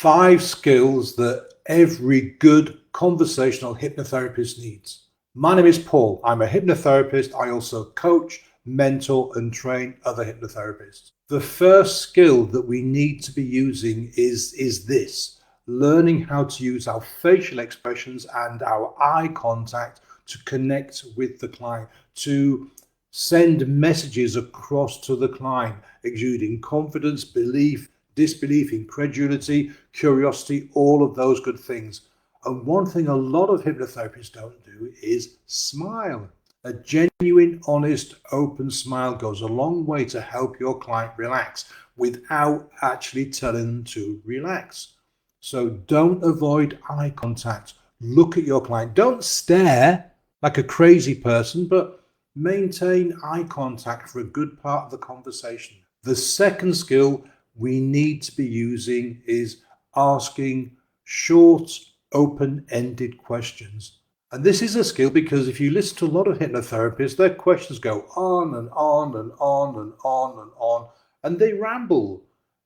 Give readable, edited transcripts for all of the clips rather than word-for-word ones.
5 skills that every good conversational hypnotherapist needs. My name is Paul. I'm a hypnotherapist. I also coach, mentor, and train other hypnotherapists. The first skill that we need to be using is this: learning how to use our facial expressions and our eye contact to connect with the client, to send messages across to the client, exuding confidence, belief, disbelief, incredulity, curiosity, all of those good things. And one thing a lot of hypnotherapists don't do is smile. A genuine, honest, open smile goes a long way to help your client relax without actually telling them to relax. So don't avoid eye contact. Look at your client. Don't stare like a crazy person, but maintain eye contact for a good part of the conversation. The second skill we need to be using is asking short, open-ended questions. And this is a skill because if you listen to a lot of hypnotherapists, their questions go on and on and on and on and on, and they ramble.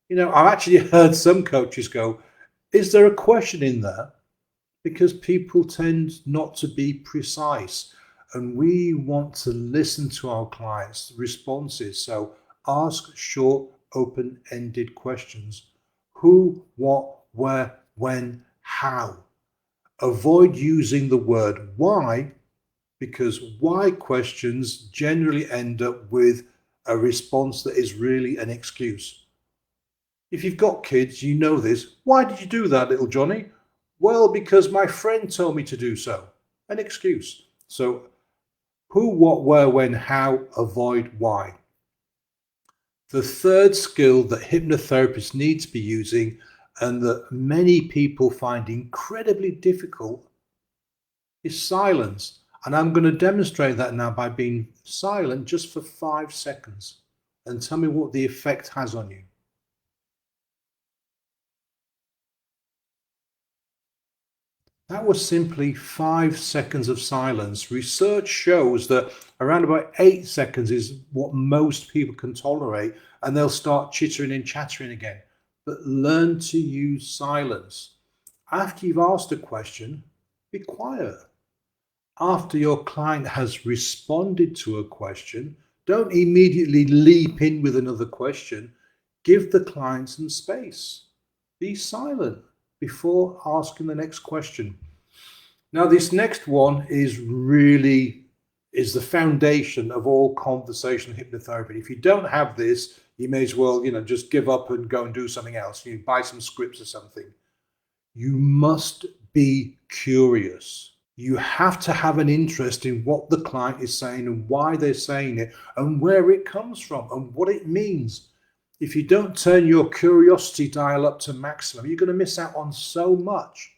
I've actually heard some coaches go, is there a question in there? Because people tend not to be precise. And we want to listen to our clients' responses. So ask short, open-ended questions. Who, what, where, when, how. Avoid using the word why, because why questions generally end up with a response that is really an excuse. If you've got kids, you know this. Why did you do that, little Johnny? Well, because my friend told me to do so. An excuse. So who, what, where, when, how, avoid why. The third skill that hypnotherapists need to be using and that many people find incredibly difficult is silence. And I'm going to demonstrate that now by being silent just for 5 seconds and tell me what the effect has on you. That was simply 5 seconds of silence. Research shows that around about 8 seconds is what most people can tolerate, and they'll start chittering and chattering again. But learn to use silence. After you've asked a question, be quiet. After your client has responded to a question, don't immediately leap in with another question. Give the client some space. Be silent before asking the next question. Now, this next one is the foundation of all conversational hypnotherapy. If you don't have this, you may as well, just give up and go and do something else. You buy some scripts or something. You must be curious. You have to have an interest in what the client is saying and why they're saying it and where it comes from and what it means. If you don't turn your curiosity dial up to maximum, you're going to miss out on so much.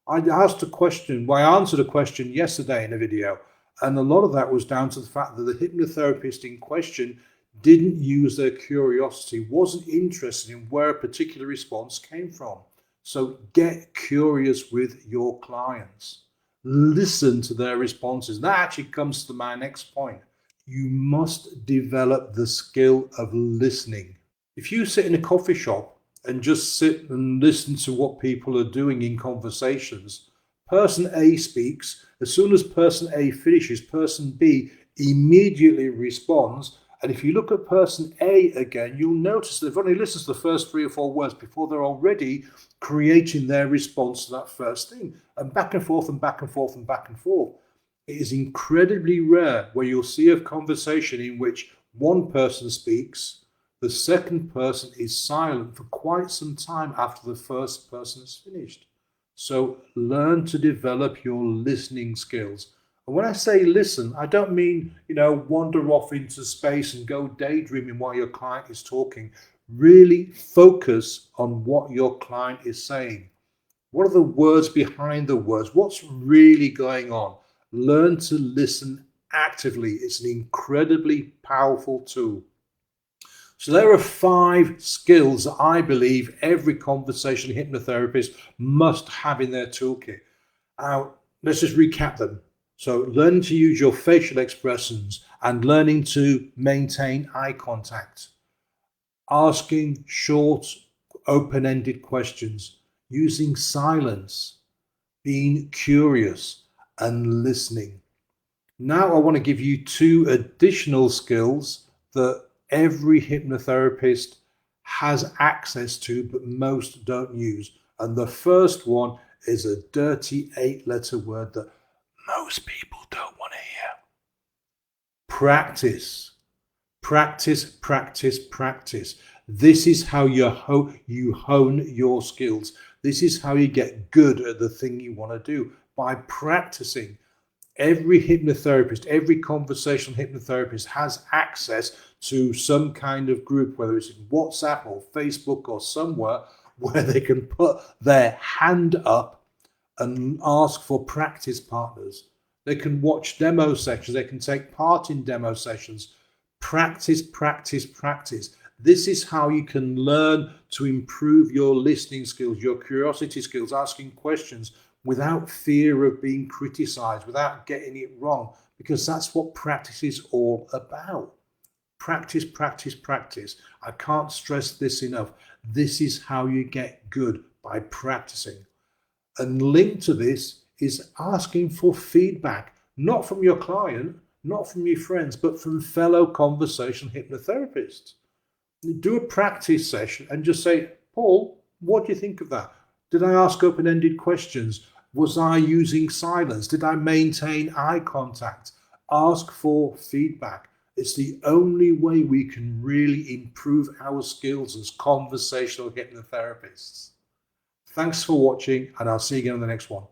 I answered a question yesterday in a video, and a lot of that was down to the fact that the hypnotherapist in question didn't use their curiosity, wasn't interested in where a particular response came from. So get curious with your clients. Listen to their responses. That actually comes to my next point. You must develop the skill of listening. If you sit in a coffee shop and just sit and listen to what people are doing in conversations, person A speaks. As soon as person A finishes, person B immediately responds. And if you look at person A again, you'll notice they've only listened to the first 3 or 4 words before they're already creating their response to that first thing. And back and forth and back and forth and back and forth. It is incredibly rare where you'll see a conversation in which one person speaks, the second person is silent for quite some time after the first person has finished. So learn to develop your listening skills. And when I say listen, I don't mean, wander off into space and go daydreaming while your client is talking. Really focus on what your client is saying. What are the words behind the words? What's really going on? Learn to listen actively. It's an incredibly powerful tool. So there are 5 skills that I believe every conversational hypnotherapist must have in their toolkit. Now, let's just recap them. So learning to use your facial expressions and learning to maintain eye contact. Asking short, open-ended questions. using silence, being curious, and listening. Now, I want to give you two additional skills that every hypnotherapist has access to, but most don't use. And the first one is a dirty 8-letter word that most people don't want to hear: practice. Practice, practice, practice. This is how you hone your skills. This is how you get good at the thing you want to do, by practicing. Every hypnotherapist, every conversational hypnotherapist has access to some kind of group, whether it's in WhatsApp or Facebook or somewhere, where they can put their hand up and ask for practice partners. They can watch demo sessions, they can take part in demo sessions. Practice, practice, practice. This is how you can learn to improve your listening skills, your curiosity skills, asking questions without fear of being criticized, without getting it wrong, because that's what practice is all about. Practice, practice, practice. I can't stress this enough. This is how you get good, by practicing. And linked to this is asking for feedback, not from your client, not from your friends, but from fellow conversational hypnotherapists. Do a practice session and just say, Paul, what do you think of that? Did I ask open-ended questions? Was I using silence? Did I maintain eye contact? Ask for feedback. It's the only way we can really improve our skills as conversational hypnotherapists. Thanks for watching, and I'll see you again on the next one.